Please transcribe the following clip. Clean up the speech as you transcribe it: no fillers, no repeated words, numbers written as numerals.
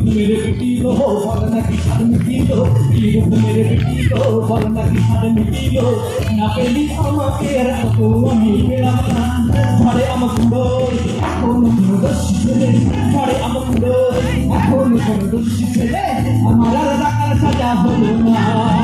मेरे पिटीलो बल नाকি साद मिटिलो কি রূপ মেরে পিটিলো বল নাকি সাদ মিটিলো না পেলি আমাকে রাখো আমি পেলাম না ছাড়ে আমার কুড়ো এখন কোনো দোষী ছেলে ছাড়ে আমার কুড়ো এখন কোনো দোষী ছেলে আমার আর রাখার সাজা হলো না